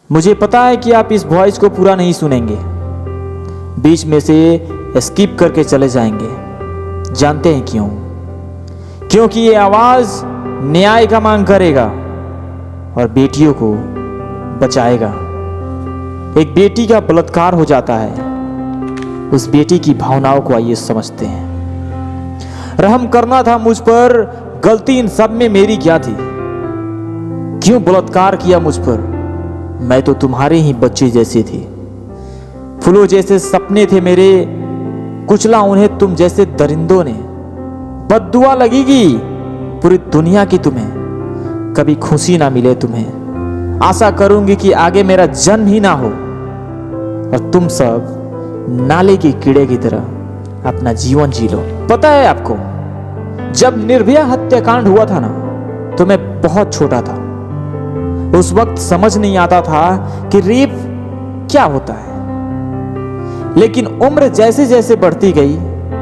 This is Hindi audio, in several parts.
मुझे पता है कि आप इस वॉइस को पूरा नहीं सुनेंगे, बीच में से स्किप करके चले जाएंगे। जानते हैं क्यों? क्योंकि ये आवाज न्याय का मांग करेगा और बेटियों को बचाएगा। एक बेटी का बलात्कार हो जाता है, उस बेटी की भावनाओं को आइए समझते हैं। रहम करना था मुझ पर, गलती इन सब में मेरी क्या थी? क्यों बलात्कार किया मुझ पर? मैं तो तुम्हारे ही बच्चे जैसी थी। फूलों जैसे सपने थे मेरे, कुचला उन्हें तुम जैसे दरिंदों ने। बद्दुआ लगेगी पूरी दुनिया की तुम्हें, कभी खुशी ना मिले तुम्हें। आशा करूंगी कि आगे मेरा जन्म ही ना हो और तुम सब नाले के कीड़े की तरह अपना जीवन जी लो। पता है आपको, जब निर्भया हत्याकांड हुआ था ना, तो मैं बहुत छोटा था। उस वक्त समझ नहीं आता था कि रेप क्या होता है, लेकिन उम्र जैसे जैसे बढ़ती गई,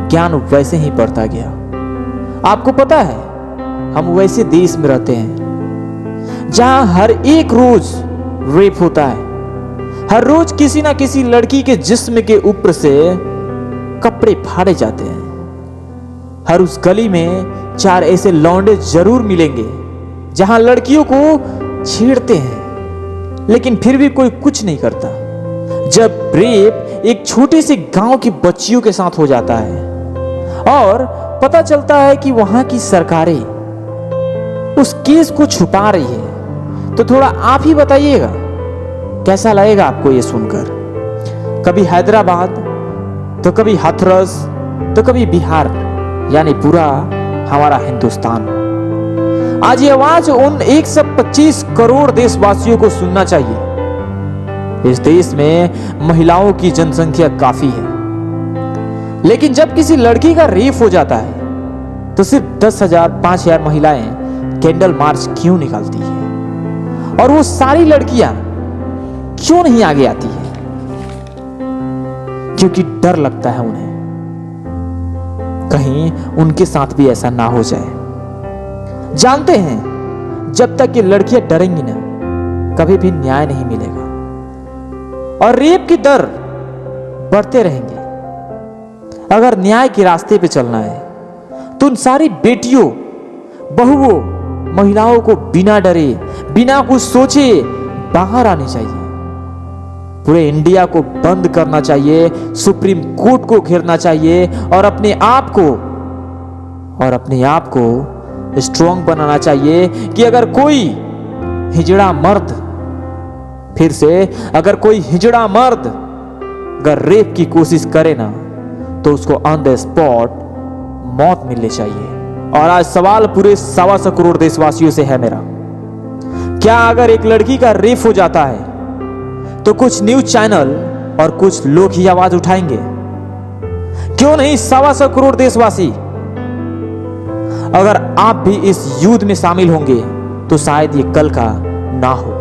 ज्ञान वैसे ही बढ़ता गया। आपको पता है, हम वैसे देश में रहते हैं जहां हर एक रोज रेप होता है। हर रोज किसी ना किसी लड़की के जिस्म के ऊपर से कपड़े फाड़े जाते हैं। हर उस गली में 4 ऐसे लौंडे जरूर मिलेंगे जहां लड़कियों को छेड़ते हैं, लेकिन फिर भी कोई कुछ नहीं करता। जब रेप एक छोटे से गांव की बच्चियों के साथ हो जाता है और पता चलता है कि वहां की सरकारें उस केस को छुपा रही है, तो थोड़ा आप ही बताइएगा कैसा लगेगा आपको ये सुनकर। कभी हैदराबाद, तो कभी हाथरस, तो कभी बिहार, यानी पूरा हमारा हिंदुस्तान। आज ये आवाज उन 125 करोड़ देशवासियों को सुनना चाहिए। इस देश में महिलाओं की जनसंख्या काफी है, लेकिन जब किसी लड़की का रेप हो जाता है तो सिर्फ 10,000 5,000 महिलाएं कैंडल मार्च क्यों निकालती है? और वो सारी लड़कियां क्यों नहीं आगे आती है? क्योंकि डर लगता है उन्हें, कहीं उनके साथ भी ऐसा ना हो जाए। जानते हैं, जब तक ये लड़कियां डरेंगी ना, कभी भी न्याय नहीं मिलेगा और रेप की दर बढ़ते रहेंगे। अगर न्याय के रास्ते पे चलना है तो उन सारी बेटियों, बहुओं, महिलाओं को बिना डरे, बिना कुछ सोचे बाहर आनी चाहिए। पूरे इंडिया को बंद करना चाहिए, सुप्रीम कोर्ट को घेरना चाहिए और अपने आप को स्ट्रांग बनाना चाहिए कि अगर कोई हिजड़ा मर्द अगर रेप की कोशिश करे ना, तो उसको ऑन द स्पॉट मौत मिलनी चाहिए। और आज सवाल पूरे 125 करोड़ देशवासियों से है मेरा, क्या अगर एक लड़की का रेप हो जाता है तो कुछ न्यूज चैनल और कुछ लोग ही आवाज उठाएंगे? क्यों नहीं 125 करोड़ देशवासी? अगर आप भी इस युद्ध में शामिल होंगे तो शायद ये कल का ना हो।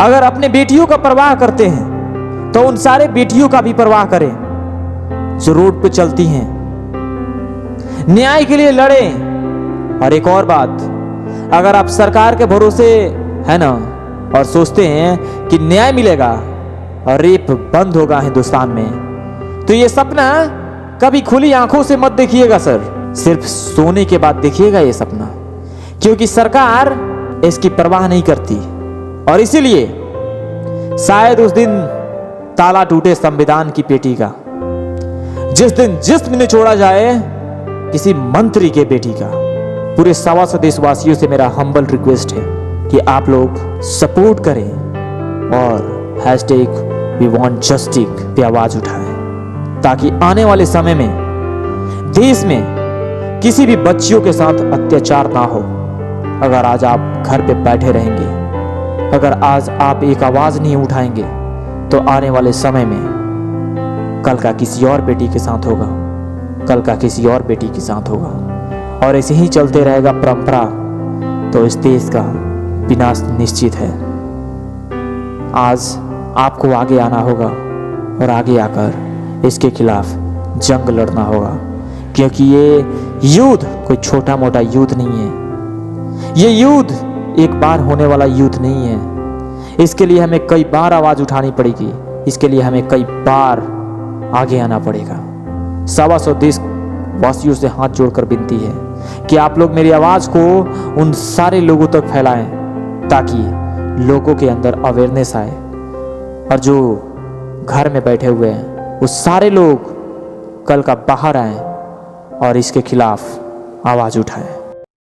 अगर अपने बेटियों का परवाह करते हैं तो उन सारे बेटियों का भी परवाह करें जो रोड पे चलती हैं, न्याय के लिए लड़ें। और एक और बात, अगर आप सरकार के भरोसे है ना और सोचते हैं कि न्याय मिलेगा और रेप बंद होगा हिंदुस्तान में, तो ये सपना कभी खुली आंखों से मत देखिएगा सर, सिर्फ सोने के बाद देखिएगा ये सपना, क्योंकि सरकार इसकी परवाह नहीं करती। और इसीलिए शायद उस दिन ताला टूटे संविधान की पेटी का, जिस दिन जिस्म निचोड़ा जाए किसी मंत्री के बेटी का। पूरे 125 देशवासियों से मेरा हम्बल रिक्वेस्ट है कि आप लोग सपोर्ट करें और #WeWantJustice पे आवाज उठाएं, ताकि आने वाले समय में देश में किसी भी बच्चियों के साथ अत्याचार ना हो। अगर आज आप घर पे बैठे रहेंगे, अगर आज आप एक आवाज नहीं उठाएंगे, तो आने वाले समय में कल का किसी और बेटी के साथ होगा, कल का किसी और बेटी के साथ होगा, और ऐसे ही चलते रहेगा परंपरा, तो इस देश का विनाश निश्चित है। आज आपको आगे आना होगा और आगे आकर इसके खिलाफ जंग लड़ना होगा, क्योंकि ये युद्ध कोई छोटा मोटा युद्ध नहीं है। ये युद्ध एक बार होने वाला युद्ध नहीं है। इसके लिए हमें कई बार आवाज़ उठानी पड़ेगी, इसके लिए हमें कई बार आगे आना पड़ेगा। 125 देशवासियों से हाथ जोड़कर विनती है कि आप लोग मेरी आवाज़ को उन सारे लोगों तक फैलाएं ताकि लोगों के अंदर अवेयरनेस आए और जो घर में बैठे हुए हैं वो सारे लोग कल का बाहर आए और इसके खिलाफ आवाज़ उठाएं।